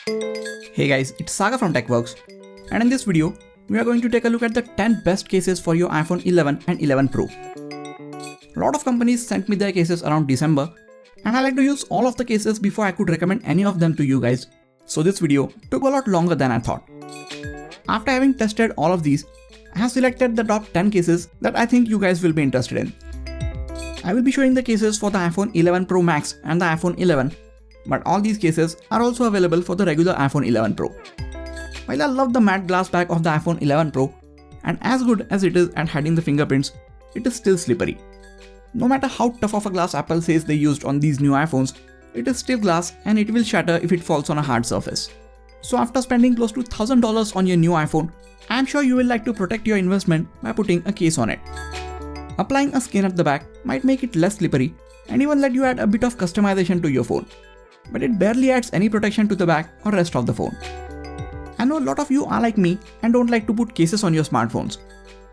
Hey guys, it's Saga from TechWorks, and in this video, we are going to take a look at the 10 best cases for your iPhone 11 and 11 Pro. A lot of companies sent me their cases around December, and I like to use all of the cases before I could recommend any of them to you guys, so this video took a lot longer than I thought. After having tested all of these, I have selected the top 10 cases that I think you guys will be interested in. I will be showing the cases for the iPhone 11 Pro Max and the iPhone 11, but all these cases are also available for the regular iPhone 11 Pro. While I love the matte glass back of the iPhone 11 Pro, and as good as it is at hiding the fingerprints, it is still slippery. No matter how tough of a glass Apple says they used on these new iPhones, it is still glass and it will shatter if it falls on a hard surface. So after spending close to $1000 on your new iPhone, I am sure you will like to protect your investment by putting a case on it. Applying a skin at the back might make it less slippery and even let you add a bit of customization to your phone, but it barely adds any protection to the back or rest of the phone. I know a lot of you are like me and don't like to put cases on your smartphones,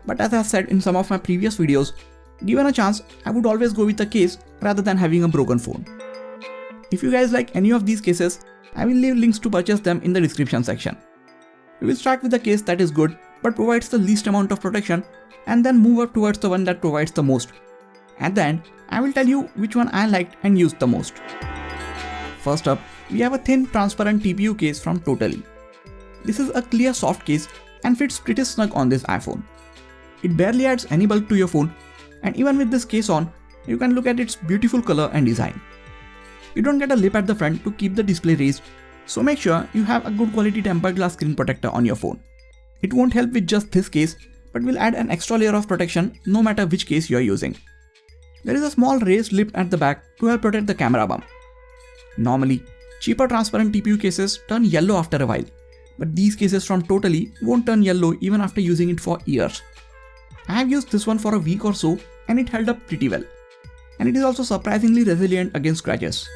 but as I said in some of my previous videos, given a chance, I would always go with a case rather than having a broken phone. If you guys like any of these cases, I will leave links to purchase them in the description section. We will start with the case that is good but provides the least amount of protection and then move up towards the one that provides the most. At the end, I will tell you which one I liked and used the most. First up, we have a thin transparent TPU case from Totally. This is a clear soft case and fits pretty snug on this iPhone. It barely adds any bulk to your phone, and even with this case on, you can look at its beautiful color and design. You don't get a lip at the front to keep the display raised, so make sure you have a good quality tempered glass screen protector on your phone. It won't help with just this case, but will add an extra layer of protection no matter which case you are using. There is a small raised lip at the back to help protect the camera bump. Normally, cheaper transparent TPU cases turn yellow after a while, but these cases from Totally won't turn yellow even after using it for years. I have used this one for a week or so and it held up pretty well. And it is also surprisingly resilient against scratches.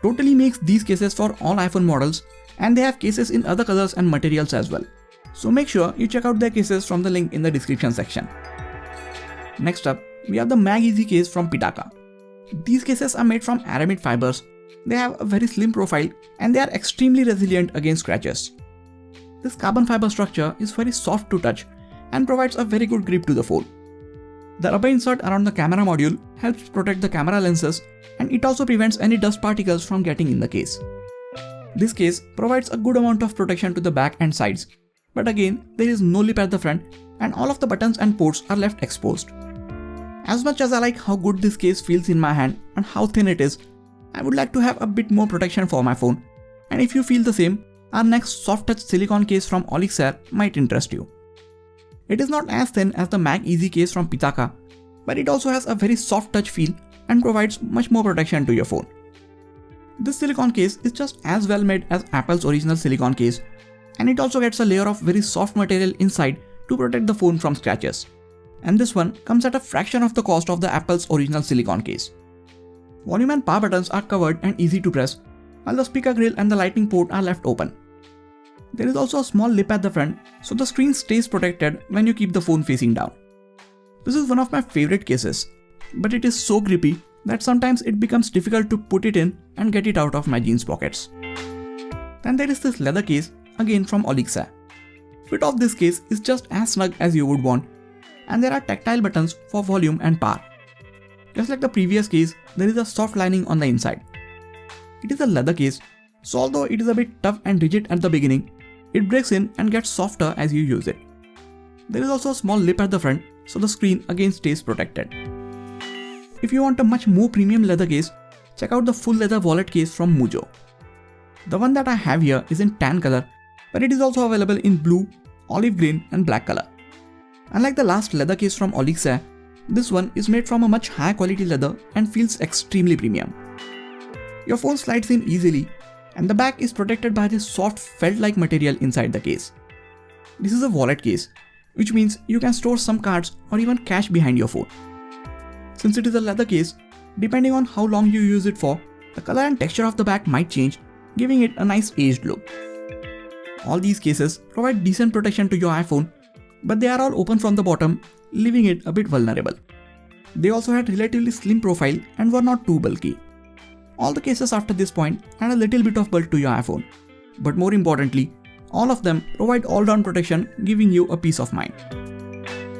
Totally makes these cases for all iPhone models and they have cases in other colors and materials as well. So make sure you check out their cases from the link in the description section. Next up, we have the Mag Easy case from Pitaka. These cases are made from aramid fibers. They have a very slim profile and they are extremely resilient against scratches. This carbon fiber structure is very soft to touch and provides a very good grip to the phone. The rubber insert around the camera module helps protect the camera lenses and it also prevents any dust particles from getting in the case. This case provides a good amount of protection to the back and sides, but again there is no lip at the front and all of the buttons and ports are left exposed. As much as I like how good this case feels in my hand and how thin it is, I would like to have a bit more protection for my phone, and if you feel the same, our next soft touch silicone case from Elixir might interest you. It is not as thin as the Mag Easy case from Pitaka, but it also has a very soft touch feel and provides much more protection to your phone. This silicone case is just as well made as Apple's original silicone case, and it also gets a layer of very soft material inside to protect the phone from scratches. And this one comes at a fraction of the cost of the Apple's original silicone case. Volume and power buttons are covered and easy to press, while the speaker grill and the lightning port are left open. There is also a small lip at the front, so the screen stays protected when you keep the phone facing down. This is one of my favorite cases, but it is so grippy that sometimes it becomes difficult to put it in and get it out of my jeans pockets. Then there is this leather case, again from Elixir. Fit of this case is just as snug as you would want, and there are tactile buttons for volume and power. Just like the previous case, there is a soft lining on the inside. It is a leather case, so although it is a bit tough and rigid at the beginning, it breaks in and gets softer as you use it. There is also a small lip at the front, so the screen again stays protected. If you want a much more premium leather case, check out the full leather wallet case from Mojo. The one that I have here is in tan color, but it is also available in blue, olive green and black color. Unlike the last leather case from Elixir, this one is made from a much higher quality leather and feels extremely premium. Your phone slides in easily and the back is protected by this soft felt-like material inside the case. This is a wallet case, which means you can store some cards or even cash behind your phone. Since it is a leather case, depending on how long you use it for, the color and texture of the back might change, giving it a nice aged look. All these cases provide decent protection to your iPhone, but they are all open from the bottom, leaving it a bit vulnerable. They also had relatively slim profile and were not too bulky. All the cases after this point add a little bit of bulk to your iPhone, but more importantly, all of them provide all-round protection, giving you a peace of mind.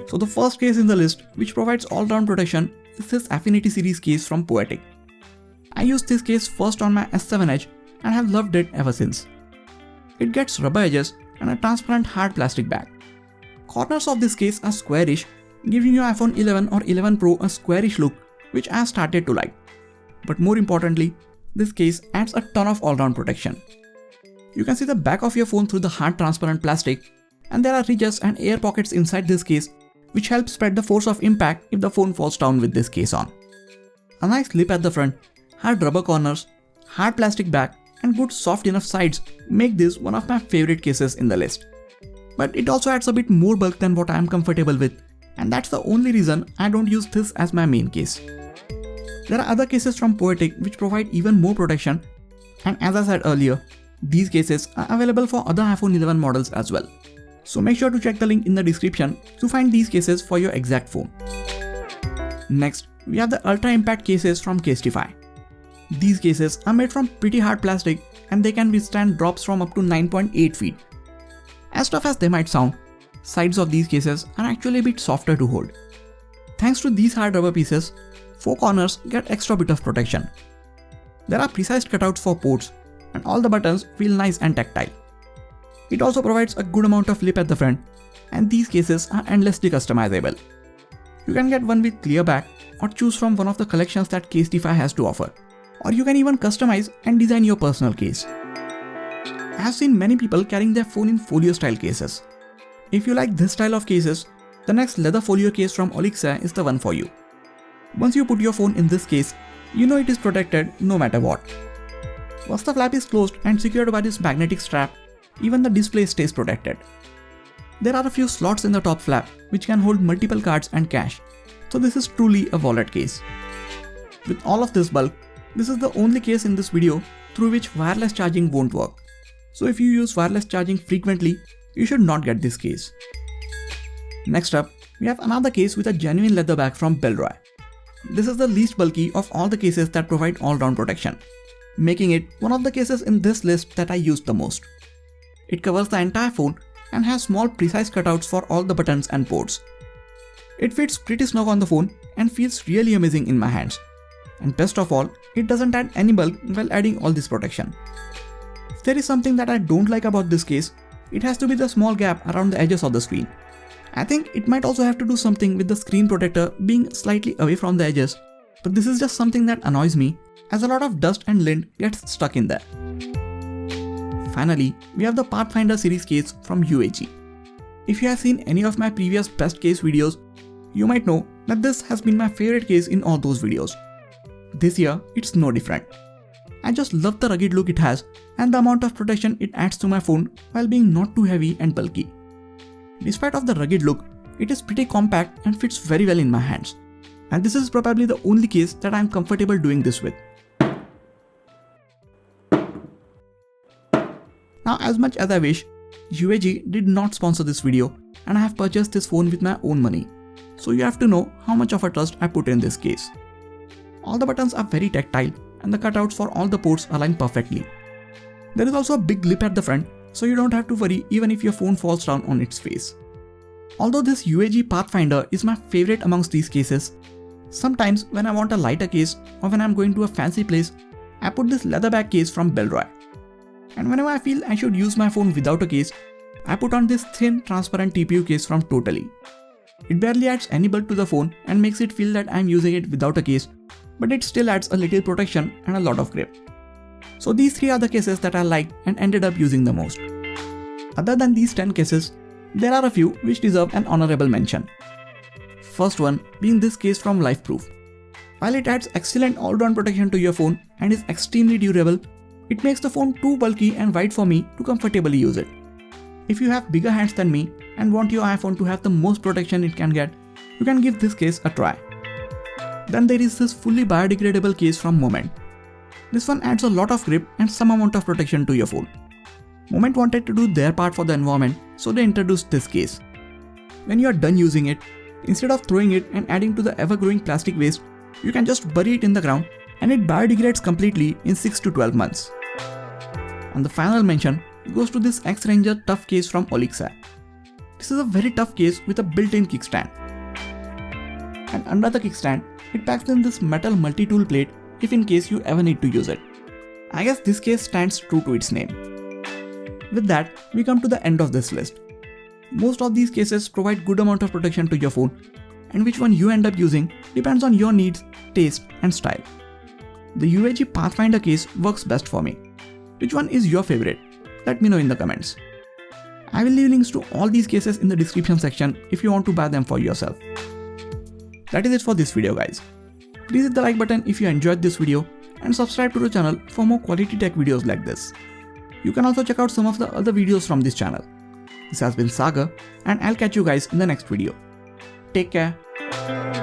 So the first case in the list which provides all-round protection is this Affinity series case from Poetic. I used this case first on my S7 Edge and have loved it ever since. It gets rubber edges and a transparent hard plastic back. Corners of this case are squarish, giving your iPhone 11 or 11 Pro a squarish look which I have started to like. But more importantly, this case adds a ton of all-round protection. You can see the back of your phone through the hard transparent plastic, and there are ridges and air pockets inside this case which help spread the force of impact if the phone falls down with this case on. A nice lip at the front, hard rubber corners, hard plastic back and good soft enough sides make this one of my favorite cases in the list. But it also adds a bit more bulk than what I am comfortable with, and that's the only reason I don't use this as my main case. There are other cases from Poetic which provide even more protection, and as I said earlier, these cases are available for other iPhone 11 models as well. So make sure to check the link in the description to find these cases for your exact phone. Next, we have the Ultra Impact cases from Casetify. These cases are made from pretty hard plastic and they can withstand drops from up to 9.8 feet. As tough as they might sound, sides of these cases are actually a bit softer to hold. Thanks to these hard rubber pieces, 4 corners get extra bit of protection. There are precise cutouts for ports and all the buttons feel nice and tactile. It also provides a good amount of lip at the front, and these cases are endlessly customizable. You can get one with clear back or choose from one of the collections that Casetify has to offer. Or you can even customize and design your personal case. I have seen many people carrying their phone in folio style cases. If you like this style of cases, the next leather folio case from Elixir is the one for you. Once you put your phone in this case, you know it is protected no matter what. Once the flap is closed and secured by this magnetic strap, even the display stays protected. There are a few slots in the top flap which can hold multiple cards and cash, so this is truly a wallet case. With all of this bulk, this is the only case in this video through which wireless charging won't work. So if you use wireless charging frequently, you should not get this case. Next up, we have another case with a genuine leather back from Bellroy. This is the least bulky of all the cases that provide all-round protection, making it one of the cases in this list that I used the most. It covers the entire phone and has small precise cutouts for all the buttons and ports. It fits pretty snug on the phone and feels really amazing in my hands. And best of all, it doesn't add any bulk while adding all this protection. If there is something that I don't like about this case, it has to be the small gap around the edges of the screen. I think it might also have to do something with the screen protector being slightly away from the edges, but this is just something that annoys me as a lot of dust and lint gets stuck in there. Finally, we have the Pathfinder series case from UAG. If you have seen any of my previous best case videos, you might know that this has been my favorite case in all those videos. This year, it's no different. I just love the rugged look it has and the amount of protection it adds to my phone while being not too heavy and bulky. Despite of the rugged look, it is pretty compact and fits very well in my hands. And this is probably the only case that I am comfortable doing this with. Now, as much as I wish, UAG did not sponsor this video and I have purchased this phone with my own money. So you have to know how much of a trust I put in this case. All the buttons are very tactile and the cutouts for all the ports align perfectly. There is also a big lip at the front, so you don't have to worry even if your phone falls down on its face. Although this UAG Pathfinder is my favorite amongst these cases, sometimes when I want a lighter case or when I'm going to a fancy place, I put this leatherback case from Bellroy. And whenever I feel I should use my phone without a case, I put on this thin transparent TPU case from Totally. It barely adds any bulk to the phone and makes it feel that I'm using it without a case, but it still adds a little protection and a lot of grip. So these 3 are the cases that I liked and ended up using the most. Other than these 10 cases, there are a few which deserve an honorable mention. First one being this case from Lifeproof. While it adds excellent all-round protection to your phone and is extremely durable, it makes the phone too bulky and wide for me to comfortably use it. If you have bigger hands than me and want your iPhone to have the most protection it can get, you can give this case a try. Then there is this fully biodegradable case from Moment. This one adds a lot of grip and some amount of protection to your phone. Moment wanted to do their part for the environment, so they introduced this case. When you are done using it, instead of throwing it and adding to the ever-growing plastic waste, you can just bury it in the ground and it biodegrades completely in 6 to 12 months. And the final mention goes to this X-Ranger tough case from Elixir. This is a very tough case with a built-in kickstand. And under the kickstand, it packs in this metal multi-tool plate if in case you ever need to use it. I guess this case stands true to its name. With that, we come to the end of this list. Most of these cases provide good amount of protection to your phone, and which one you end up using depends on your needs, taste and style. The UAG Pathfinder case works best for me. Which one is your favorite? Let me know in the comments. I will leave links to all these cases in the description section if you want to buy them for yourself. That is it for this video guys. Please hit the like button if you enjoyed this video and subscribe to the channel for more quality tech videos like this. You can also check out some of the other videos from this channel. This has been Sagar and I'll catch you guys in the next video. Take care.